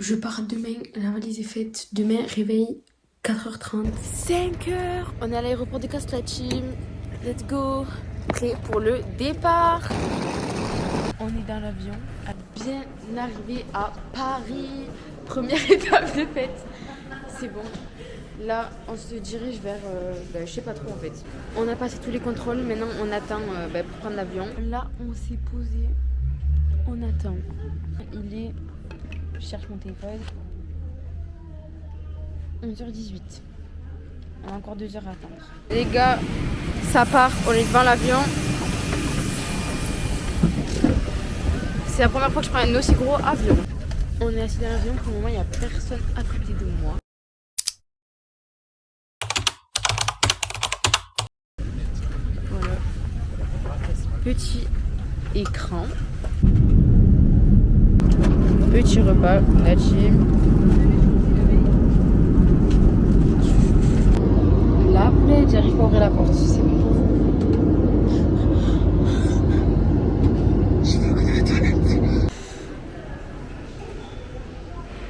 Je pars demain, la valise est faite. Demain, réveil 4h30. 5h, on est à l'aéroport de Kastlacim. Let's go. Prêt pour le départ. On est dans l'avion, à bien arriver à Paris. Première étape de fête. C'est bon. Là, on se dirige vers, je sais pas trop en fait. On a passé tous les contrôles, maintenant on attend pour prendre l'avion. Là, on s'est posé, on attend. Il est, je cherche mon téléphone, 11h18. On a encore 2 heures à attendre. Les gars, ça part, on est devant l'avion. C'est la première fois que je prends un aussi gros avion. On est assis dans l'avion, pour le moment il n'y a personne à côté de moi. Voilà. Petit écran. Petit repas, la gym. La plaie, j'arrive pas à ouvrir la porte, c'est bon.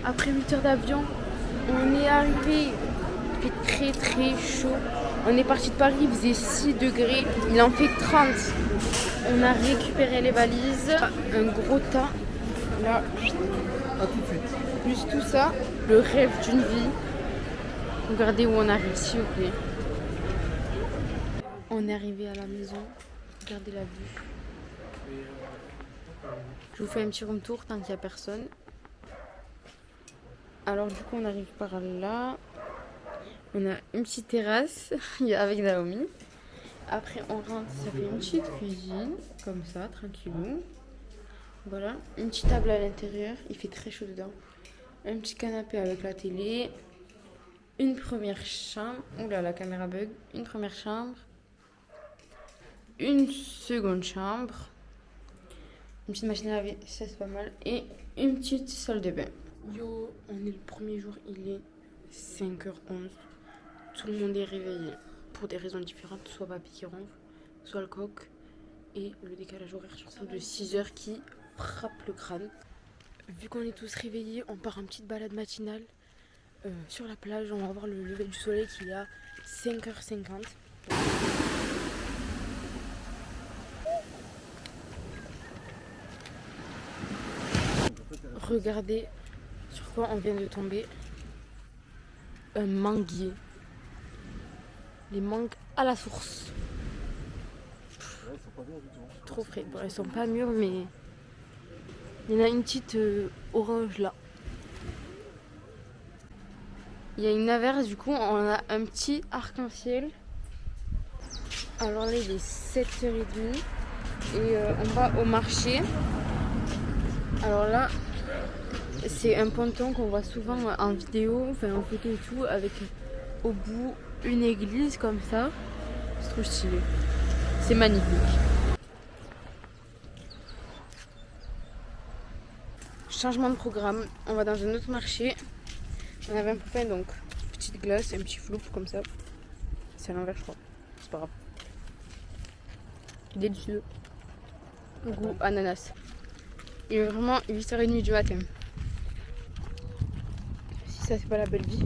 Après 8 heures d'avion, on est arrivé. Il fait très très chaud. On est parti de Paris, il faisait 6 degrés. Il en fait 30. On a récupéré les valises. Un gros tas. Là, à tout de suite. Plus tout ça, le rêve d'une vie. Regardez où on arrive, s'il vous plaît. On est arrivé à la maison. Regardez la vue. Je vous fais un petit room tour tant qu'il n'y a personne. Alors du coup on arrive par là. On a une petite terrasse avec Naomi. Après on rentre, ça fait une petite cuisine. Comme ça, tranquillou. Voilà, une petite table à l'intérieur. Il fait très chaud dedans. Un petit canapé avec la télé. Une première chambre. Oula, la caméra bug. Une première chambre. Une seconde chambre. Une petite machine à laver, ça c'est pas mal. Et une petite salle de bain. Yo, on est le premier jour, il est 5h11. Tout le monde est réveillé pour des raisons différentes. Soit papy qui ronfle, soit le coq. Et le décalage horaire surtout de 6h qui frappe le crâne. Vu qu'on est tous réveillés, on part en petite balade matinale sur la plage. On va voir le lever du soleil qui est à 5h50. Regardez sur quoi on vient de tomber. Un manguier. Les mangues à la source. Ouais, ils sont pas mûrs du tout. Trop frais. Bon, elles sont pas mûres, mais il y en a une petite orange là. Il y a une averse, du coup, on a un petit arc-en-ciel. Alors là, il est 7h30 et on va au marché. Alors là, c'est un ponton qu'on voit souvent en vidéo, enfin en photo et tout, avec au bout une église comme ça. C'est trop stylé. C'est magnifique. Changement de programme. On va dans un autre marché. On avait un peu faim, donc petite glace, un petit flou comme ça. C'est à l'envers, je crois. C'est pas grave. Délicieux. Goût ananas. Il est vraiment 8h30 du matin. Si ça c'est pas la belle vie.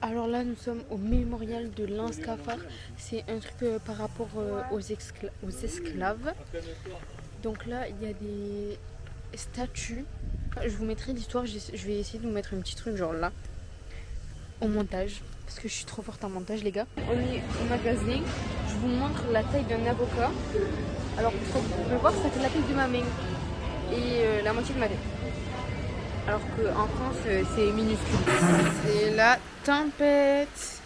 Alors là nous sommes au mémorial de Lance Cafard. C'est un truc par rapport aux esclaves. Donc là il y a des statues. Je vous mettrai l'histoire, je vais essayer de vous mettre un petit truc genre là. Au montage. Parce que je suis trop forte en montage les gars. On est au magasin. Je vous montre la taille d'un avocat. Alors pour vous pouvez voir ça fait la taille de ma main. Et la moitié de ma tête. Alors qu'en France, c'est minuscule. C'est la tempête.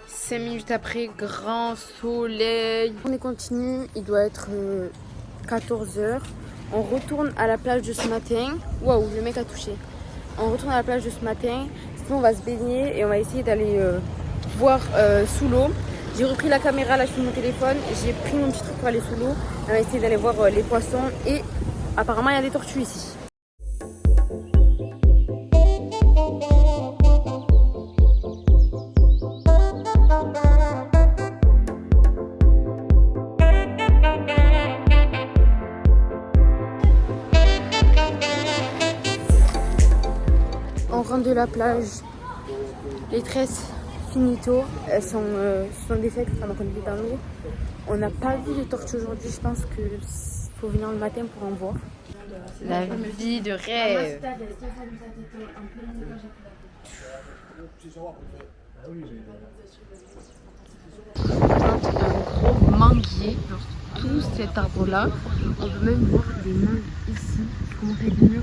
5 minutes après, grand soleil. On est continu, il doit être 14h. On retourne à la plage de ce matin. Waouh, le mec a touché. On retourne à la plage de ce matin. Sinon, on va se baigner et on va essayer d'aller voir sous l'eau. J'ai repris la caméra, là je filme mon téléphone. J'ai pris mon petit truc pour aller sous l'eau. On va essayer d'aller voir les poissons et apparemment il y a des tortues ici. de la plage. Les tresses finito, elles sont défaites, donc on est dans l'eau. On n'a pas vu de tortues aujourd'hui, je pense qu'il faut venir le matin pour en voir. La vie de rêve. Un gros manguier dans tout cet arbre là. On peut même voir des mangues ici qui commencent à être mûres.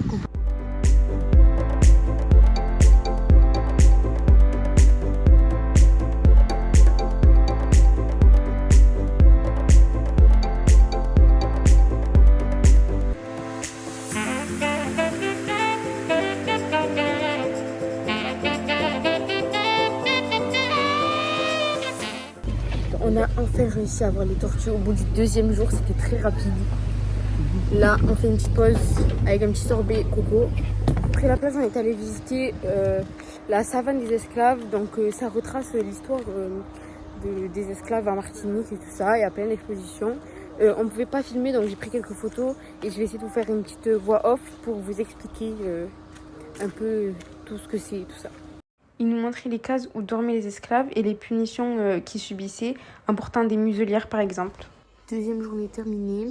On a enfin réussi à voir les tortues au bout du 2e jour, c'était très rapide. Là, on fait une petite pause avec un petit sorbet coco. Après la plage, on est allé visiter la savane des esclaves. Donc ça retrace l'histoire des esclaves en Martinique et tout ça. Il y a plein d'expositions. On ne pouvait pas filmer, donc j'ai pris quelques photos et je vais essayer de vous faire une petite voix off pour vous expliquer un peu tout ce que c'est, tout ça. Il nous montrait les cases où dormaient les esclaves et les punitions qu'ils subissaient en portant des muselières par exemple. 2e journée terminée,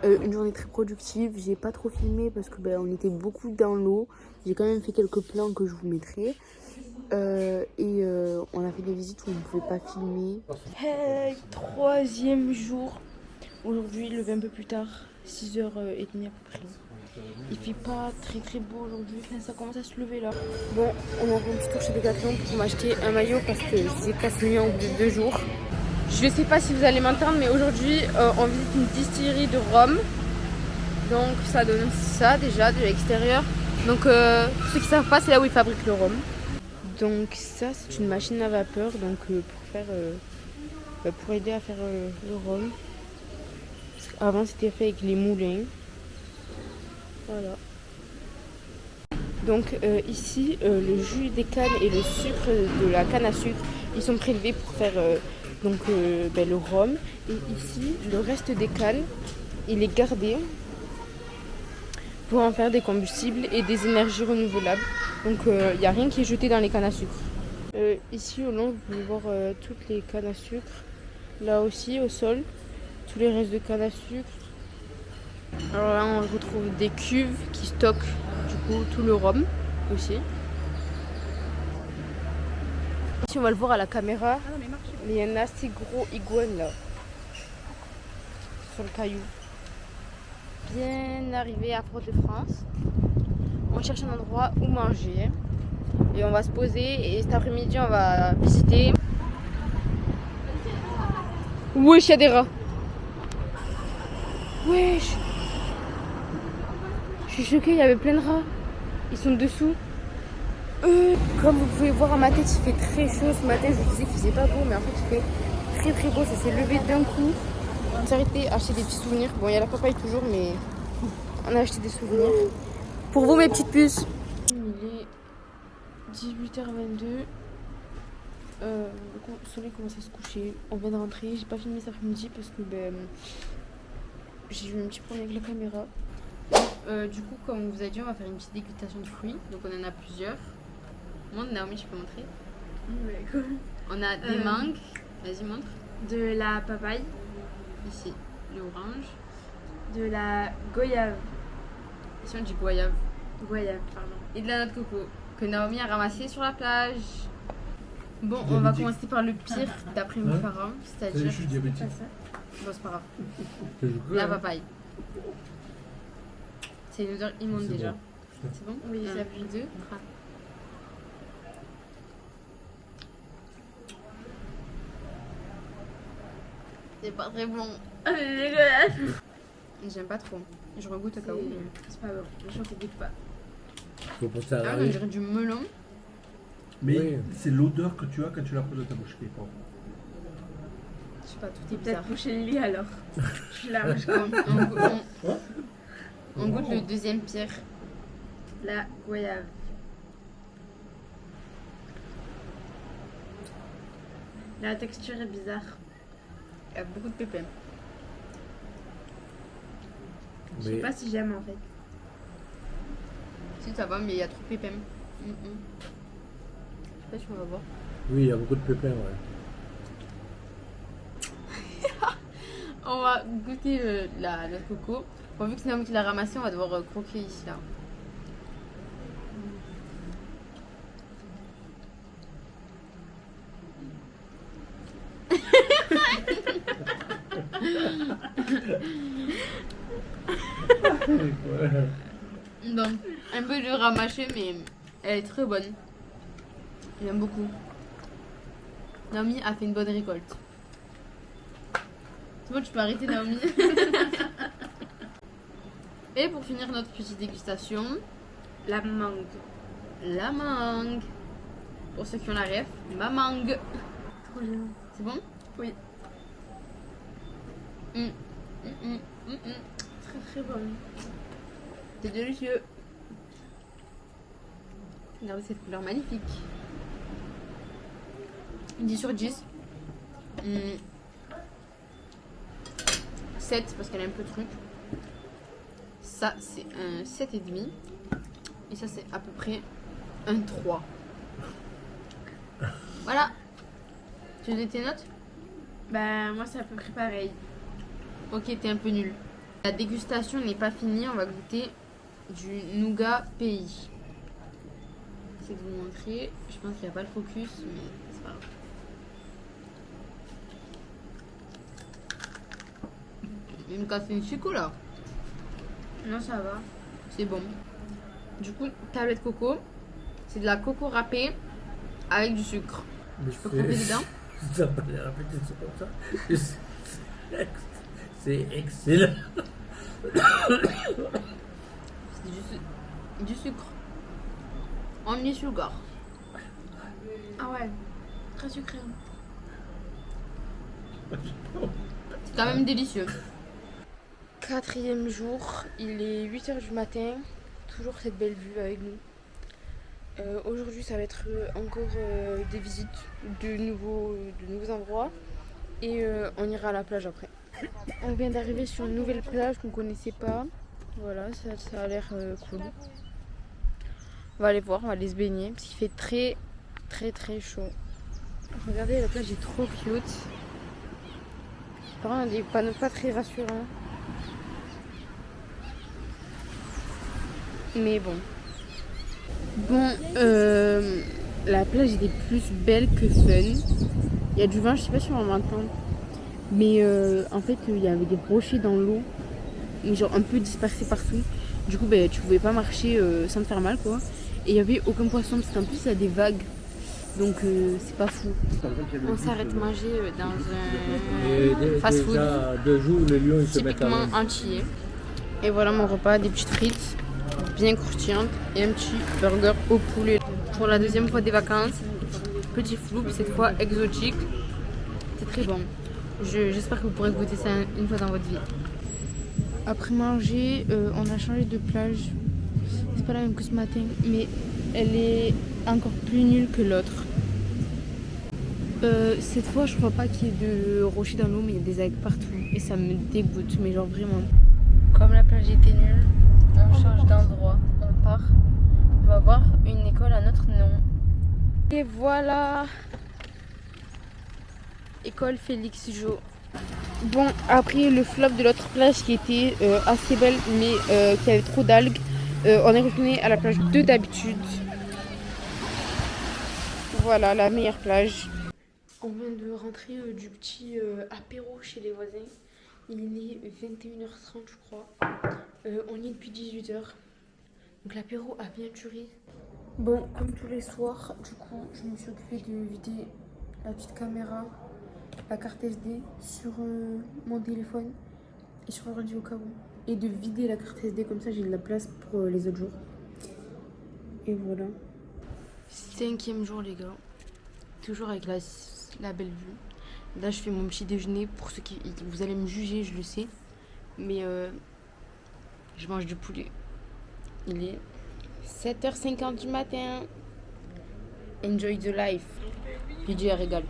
une journée très productive. J'ai pas trop filmé parce que on était beaucoup dans l'eau. J'ai quand même fait quelques plans que je vous mettrai. On a fait des visites où on ne pouvait pas filmer. Hey, 3e jour. Aujourd'hui, levé un peu plus tard, 6h30 à peu près. Il fait pas très beau aujourd'hui, enfin, ça commence à se lever là. Bon, on a fait un petit tour chez Decathlon pour m'acheter un maillot parce que j'ai cassé le mien au bout de 2 jours. Je sais pas si vous allez m'entendre, mais aujourd'hui on visite une distillerie de rhum. Donc ça donne ça déjà de l'extérieur. Donc ceux qui savent pas, c'est là où ils fabriquent le rhum. Donc ça c'est une machine à vapeur donc pour aider à faire le rhum. Avant c'était fait avec les moulins. Voilà. Donc ici, le jus des cannes et le sucre de la canne à sucre, ils sont prélevés pour faire le rhum. Et ici, le reste des cannes, il est gardé pour en faire des combustibles et des énergies renouvelables. Donc il n'y a rien qui est jeté dans les cannes à sucre. Ici, au long, vous pouvez voir toutes les cannes à sucre. Là aussi, au sol, tous les restes de canne à sucre. Alors là, on retrouve des cuves qui stockent du coup tout le rhum aussi. Ici, on va le voir à la caméra, mais il y a un assez gros iguane là, sur le caillou. Bien arrivé à Fort-de-France. On cherche un endroit où manger et on va se poser. Et cet après-midi, on va visiter. Wesh, il y a des rats. Wesh. Je suis choquée, il y avait plein de rats. Ils sont dessous. Comme vous pouvez voir à ma tête, il fait très chaud ce matin. Je vous disais qu'il faisait pas beau, mais en fait il fait très beau. Ça s'est levé d'un coup. On s'est arrêté à acheter des petits souvenirs. Bon, il y a la papaye toujours, mais on a acheté des souvenirs. Pour vous, mes petites puces. Il est 18h22. Le soleil commence à se coucher. On vient de rentrer. J'ai pas filmé cet après-midi parce que j'ai eu un petit problème avec la caméra. Du coup, comme on vous a dit, on va faire une petite dégustation de fruits. Donc on en a plusieurs. Montre, Naomi, tu peux montrer. Ouais, cool. On a des mangues. Vas-y, montre. De la papaye. Ici, l'orange. De la goyave. Ici, on dit goyave. Goyave, pardon. Et de la noix de coco que Naomi a ramassée sur la plage. Bon, on va commencer par le pire d'après mes parents, c'est-à-dire. Je suis diabétique. Bon, c'est pas grave. La papaye. C'est une odeur immonde déjà. Bon. C'est bon? Oui, ça puis 2. C'est pas très bon. Ah, c'est dégueulasse. J'aime pas trop. Je regoute au cas où. C'est pas bon. Les gens ne goûtent pas. Faut penser à Ah, on dirait du melon. Mais Oui. c'est l'odeur que tu as quand tu la poses dans ta bouche qui est pas. Je sais pas, tout est T'es bizarre. peut-être couché le lit alors. Je la mange On goûte le deuxième pire. La goyave. La texture est bizarre. Il y a beaucoup de pépins. Je sais pas si j'aime en fait. Si ça va, mais il y a trop de pépins. sais pas si on va voir. Oui, il y a beaucoup de pépins, ouais. On va goûter la noix de coco. Bon, vu que c'est Naomi qui l'a ramassé, on va devoir croquer ici là. Donc, un peu dur à mâcher, mais elle est très bonne. J'aime beaucoup. Naomi a fait une bonne récolte. C'est bon, tu peux arrêter, Naomi. Et pour finir notre petite dégustation, La mangue. la mangue. Pour ceux qui ont la ref, ma mangue. Trop bien. C'est bon? Oui. Très très bon. C'est délicieux. Regardez cette couleur magnifique. 10 sur 10. 7 parce qu'elle a un peu de truc. Ça c'est un 7,5. Et ça c'est à peu près un 3. Voilà. Tu donnes tes notes? Bah moi c'est à peu près pareil. Ok, t'es un peu nul. La dégustation n'est pas finie, on va goûter du nougat pays. J'essaie de vous montrer. Je pense qu'il n'y a pas le focus, mais c'est pas grave. Il me casse une chico là. Non ça va. C'est bon. Du coup, tablette coco. C'est de la coco râpée avec du sucre. Mais Tu peux croquer dedans? Ça va pas les répéter, c'est comme ça. C'est excellent. C'est du sucre. Only sugar. Ah ouais. Très sucré. C'est quand même délicieux. Quatrième jour, il est 8h du matin. Toujours cette belle vue avec nous. Aujourd'hui, ça va être encore des visites de nouveaux endroits. Et on ira à la plage après. On vient d'arriver sur une nouvelle plage qu'on ne connaissait pas. Voilà, ça a l'air cool. On va aller voir, on va aller se baigner. Parce qu'il fait très très très chaud. Regardez, la plage est trop cute. Par contre, des panneaux pas très rassurants. Mais bon. Bon, la plage était plus belle que fun. Il y a du vent, je sais pas si on va m'entendre. Mais en fait, il y avait des rochers dans l'eau. Genre un peu dispersés partout. Du coup, ben, tu pouvais pas marcher sans te faire mal, quoi. Et il y avait aucun poisson, parce qu'en plus, il y a des vagues. Donc, c'est pas fou. On s'arrête manger dans un fast-food. Déjà 2 jours, les lions ils se mettent à Typiquement antillais. Et voilà mon repas, des petites frites bien croustillantes et un petit burger au poulet. Pour la deuxième fois des vacances, petit flou, cette fois exotique. C'est très bon. J'espère que vous pourrez goûter ça une fois dans votre vie. Après manger, on a changé de plage. C'est pas la même que ce matin, mais elle est encore plus nulle que l'autre. Cette fois, je crois pas qu'il y ait de rochers dans l'eau, mais il y a des algues partout. Et ça me dégoûte, mais genre vraiment. Comme la plage était nulle, on change d'endroit, on part. On va voir une école à notre nom. Et voilà, école Félix Jo. Bon, après le flop de l'autre plage qui était assez belle, mais qui avait trop d'algues, on est retourné à la plage de d'habitude. Voilà, la meilleure plage. On vient de rentrer du petit apéro chez les voisins. Il est 21h30 je crois. On y est depuis 18h. Donc l'apéro a bien duré. Bon, comme tous les soirs, du coup, je me suis occupée de vider la petite caméra, la carte SD sur mon téléphone et sur l'ordi au cas où. Et de vider la carte SD, comme ça j'ai de la place pour les autres jours. Et voilà. 5e jour les gars. Toujours avec la belle vue. Là je fais mon petit déjeuner. Pour ceux qui... Vous allez me juger, je le sais. Mais je mange du poulet. Il est 7h50 du matin. Enjoy the life. PJ régale.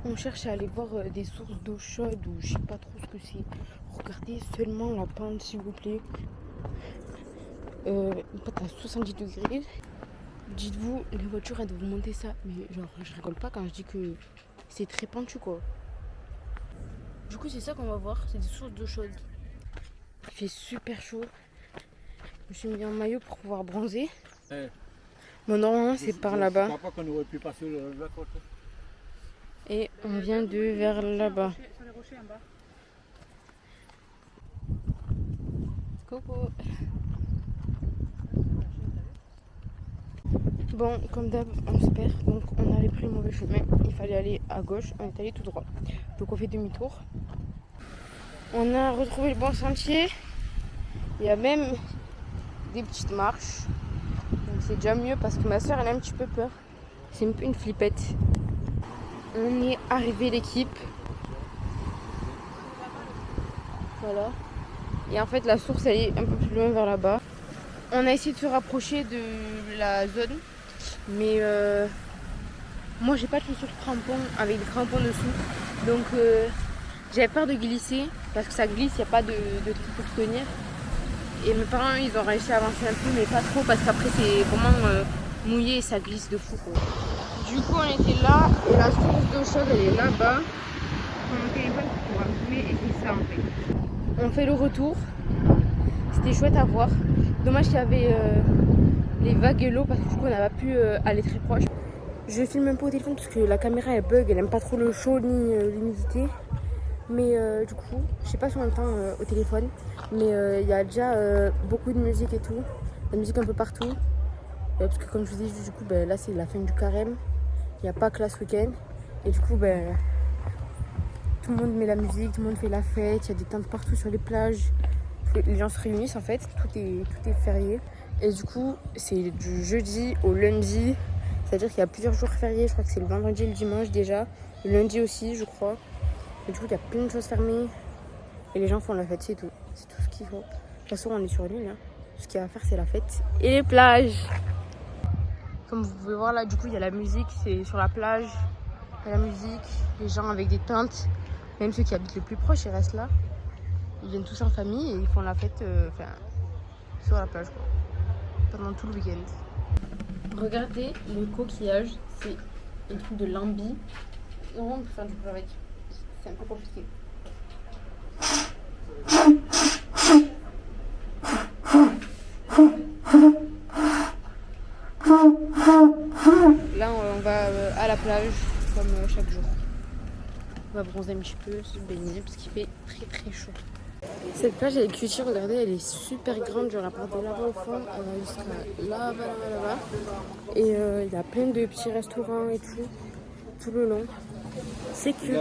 On cherche à aller voir des sources d'eau chaude ou je sais pas trop ce que c'est. Regardez seulement la pente s'il vous plaît. Une pente à 70 degrés. Dites-vous, les voitures, elles doivent monter ça. Mais genre, je rigole pas quand je dis que c'est très pentu, quoi. Du coup, c'est ça qu'on va voir. C'est des sources d'eau chaude. Il fait super chaud. Je me suis mis en maillot pour pouvoir bronzer. Bon, normalement, c'est par là-bas. Je crois pas qu'on aurait pu passer la côte. Et on vient de vers là-bas. Coucou. Bon, comme d'hab, on se perd. Donc, on avait pris le mauvais chemin. Il fallait aller à gauche. On est allé tout droit. Donc, on fait demi-tour. On a retrouvé le bon sentier. Il y a même des petites marches. Donc, c'est déjà mieux parce que ma soeur, elle a un petit peu peur. C'est un peu une flippette. On est arrivé l'équipe. Voilà. Et en fait, la source, elle est un peu plus loin vers là-bas. On a essayé de se rapprocher de la zone. Mais moi, j'ai pas de chaussures crampons avec des crampons dessous. Donc, j'avais peur de glisser. Parce que ça glisse, il n'y a pas de truc pour tenir. Et mes parents, ils ont réussi à avancer un peu, mais pas trop. Parce qu'après, c'est vraiment mouillé et ça glisse de fou, quoi. Du coup, on était là. Et la source d'eau chaude, elle est là-bas. Mon téléphone pour allumer et c'est ça, en fait. On fait le retour. C'était chouette à voir. Dommage qu'il y avait les vagues et l'eau parce que du coup on n'a pas pu aller très proche. Je filme un peu au téléphone parce que la caméra elle bug, elle aime pas trop le chaud ni l'humidité. Mais du coup, je sais pas si on entend au téléphone, mais il y a déjà beaucoup de musique et tout. La musique un peu partout. Parce que comme je vous ai dit, du coup là c'est la fin du carême. Il n'y a pas que là ce week-end. Et du coup tout le monde met la musique, tout le monde fait la fête, il y a des tentes partout sur les plages. Les gens se réunissent en fait, tout est férié. Et du coup, c'est du jeudi au lundi. C'est-à-dire qu'il y a plusieurs jours fériés. Je crois que c'est le vendredi et le dimanche déjà. Le lundi aussi, je crois. Et du coup, il y a plein de choses fermées. Et les gens font la fête, c'est tout. C'est tout ce qu'il faut. De toute façon, on est sur l'île. Hein. Tout ce qu'il y a à faire, c'est la fête. Et les plages. Comme vous pouvez voir là, du coup, il y a la musique. C'est sur la plage. Il y a la musique. Les gens avec des tentes. Même ceux qui habitent le plus proche, ils restent là. Ils viennent tous en famille et ils font la fête sur la plage quoi, pendant tout le week-end. Regardez le coquillage, c'est un truc de lambi. Normalement on peut faire du jeu avec, c'est un peu compliqué. Là on va à la plage comme chaque jour. On va bronzer un petit peu, se baigner parce qu'il fait très très chaud. Cette plage elle est cutie, regardez, elle est super grande, genre à part de là-bas au fond, elle va jusqu'à là-bas. Et il y a plein de petits restaurants et tout le long. C'est cute.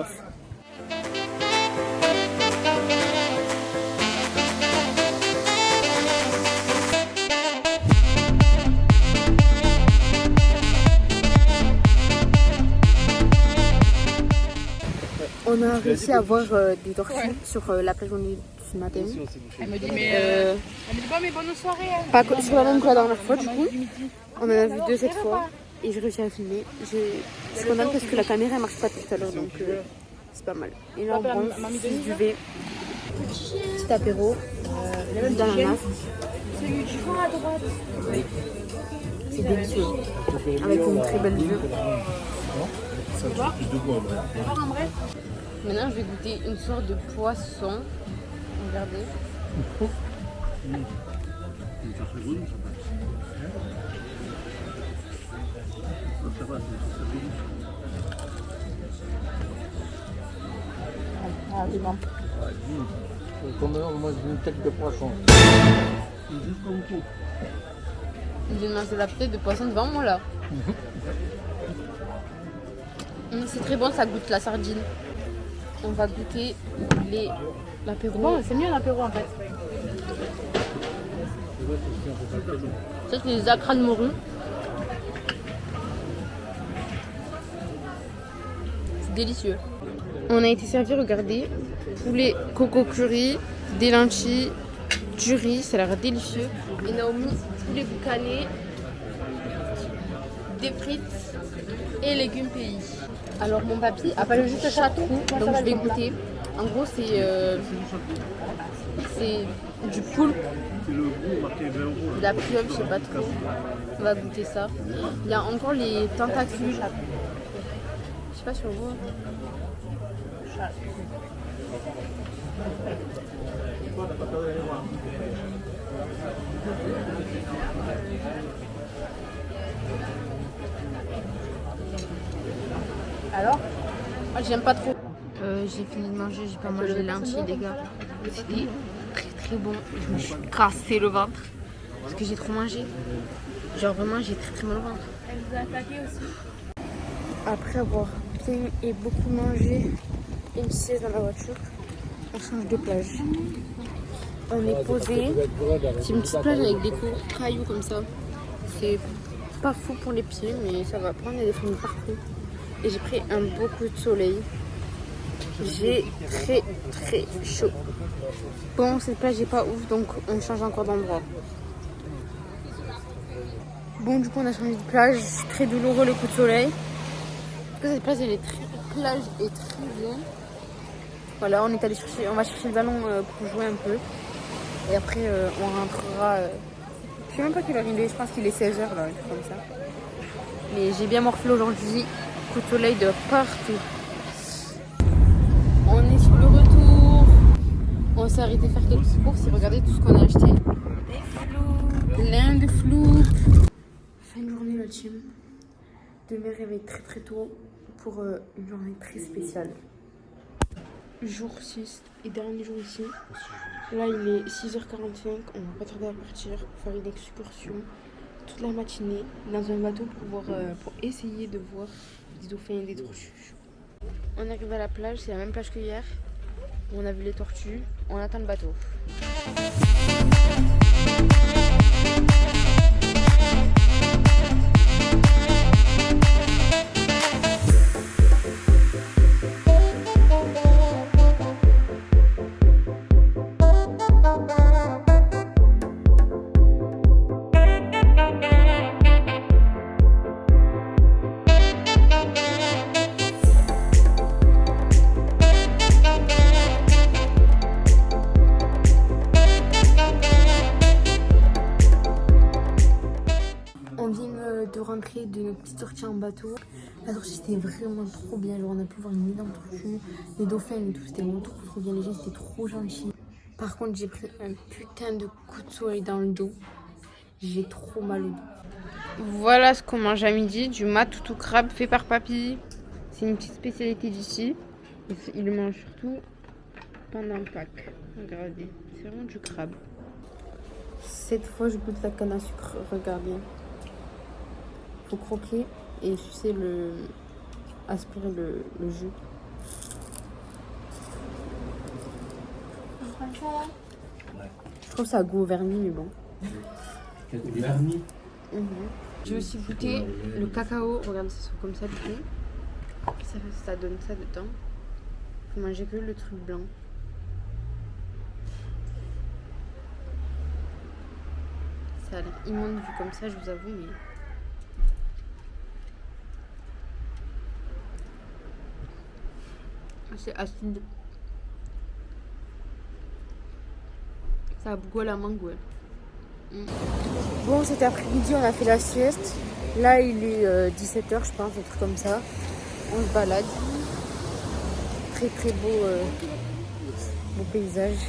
On a réussi à voir des tortues sur la plage où on est ce matin. Elle me dit, mais bonne soirée. Hein. Pas sur la même que la dernière fois, du coup. On en a vu 2 cette fois. Et j'ai réussi à filmer. Je suis contente parce que la caméra elle marche pas tout à l'heure, donc c'est pas mal. Et là on bronze, c'est du V. Petit apéro, d'ananas. Celui du fond à droite. C'est délicieux. Avec une très belle vue. Tu vois en vrai. Maintenant je vais goûter une sorte de poisson. Regardez. Ah, c'est bon. Comme moi j'ai une tête de poisson. Je viens de manger la tête de poisson devant moi là. C'est très bon, ça goûte la sardine. On va goûter l'apéro. Bon, c'est mieux l'apéro en fait. Ça c'est des acras de morue. C'est délicieux. On a été servi, regardez, poulet coco curry, des lentilles, du riz, ça a l'air délicieux. Et Naomi, poulet boucané, des frites et légumes pays. Alors mon papy a pas le juste chatrou, donc je vais goûter. En gros c'est du poulpe, de la pieuvre, je sais pas trop. On va goûter ça. Il y a encore les tentacules. Je sais pas si on voit. Alors, j'aime pas trop. J'ai fini de manger, j'ai pas mangé les lentilles les gars. C'était très bon. Je me suis cassé le ventre parce que j'ai trop mangé. Genre vraiment j'ai très mal au ventre. Elle vous a attaqué aussi. Après avoir bien et beaucoup mangé une sieste dans la voiture, on change de plage. On est posé. C'est une petite plage avec des cailloux comme ça. C'est pas fou pour les pieds mais ça va prendre des fruits partout. Et j'ai pris un beau coup de soleil. J'ai très chaud. Bon, cette plage est pas ouf, donc on change encore d'endroit. Bon, du coup, on a changé de plage. Très douloureux le coup de soleil. Parce que cette plage, elle est plage est très bien. Voilà, on est allé chercher, on va chercher le ballon pour jouer un peu. Et après, on rentrera. Je sais même pas quelle heure il est. Je pense qu'il est 16h là, un truc comme ça. Mais j'ai bien morflé aujourd'hui. Coup de soleil de partout. On est sur le retour. On s'est arrêté faire quelques courses et regardez tout ce qu'on a acheté. Des flous. Plein de flous. Fin de journée la team. Demain réveil très tôt pour une journée très spéciale. Jour 6 et dernier jour ici. Là il est 6h45. On va pas tarder à partir pour faire une excursion toute la matinée dans un bateau pour essayer de voir des dauphins et des tortues. On arrive à la plage, c'est la même plage que hier. On a vu les tortues, on attend le bateau. De rentrer de notre petite sortie en bateau. La sortie c'était vraiment trop bien, genre on a pu voir une énorme tortue, les dauphins et tout, c'était vraiment trop bien, les gens étaient trop gentils. Par contre j'ai pris un putain de coup de soleil dans le dos, j'ai trop mal au dos. Voilà ce qu'on mange à midi, du matoutou crabe fait par papy. C'est une petite spécialité d'ici, il le mange surtout pendant Pâques. Regardez, c'est vraiment du crabe. Cette fois je goûte la canne à sucre, regardez. Faut croquer et sucer aspirer le jus. Je trouve ça a goût au vernis mais bon. Vernis. J'ai aussi goûté le cacao. Regardez, ça sont comme ça du coup. Ça donne ça dedans. Faut manger que le truc blanc. Ça a l'air immonde vu comme ça, je vous avoue, mais c'est acide. Ça a goût à la mangue, ouais. Bon, cet après-midi, on a fait la sieste. Là, il est 17h, je pense, un truc comme ça. On se balade. Très beau, beau paysage.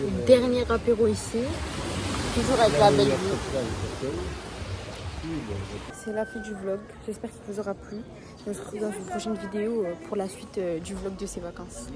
Le dernier apéro ici. Toujours avec la belle vue. C'est la fin du vlog. J'espère qu'il vous aura plu. On se retrouve dans une prochaine vidéo pour la suite du vlog de ces vacances.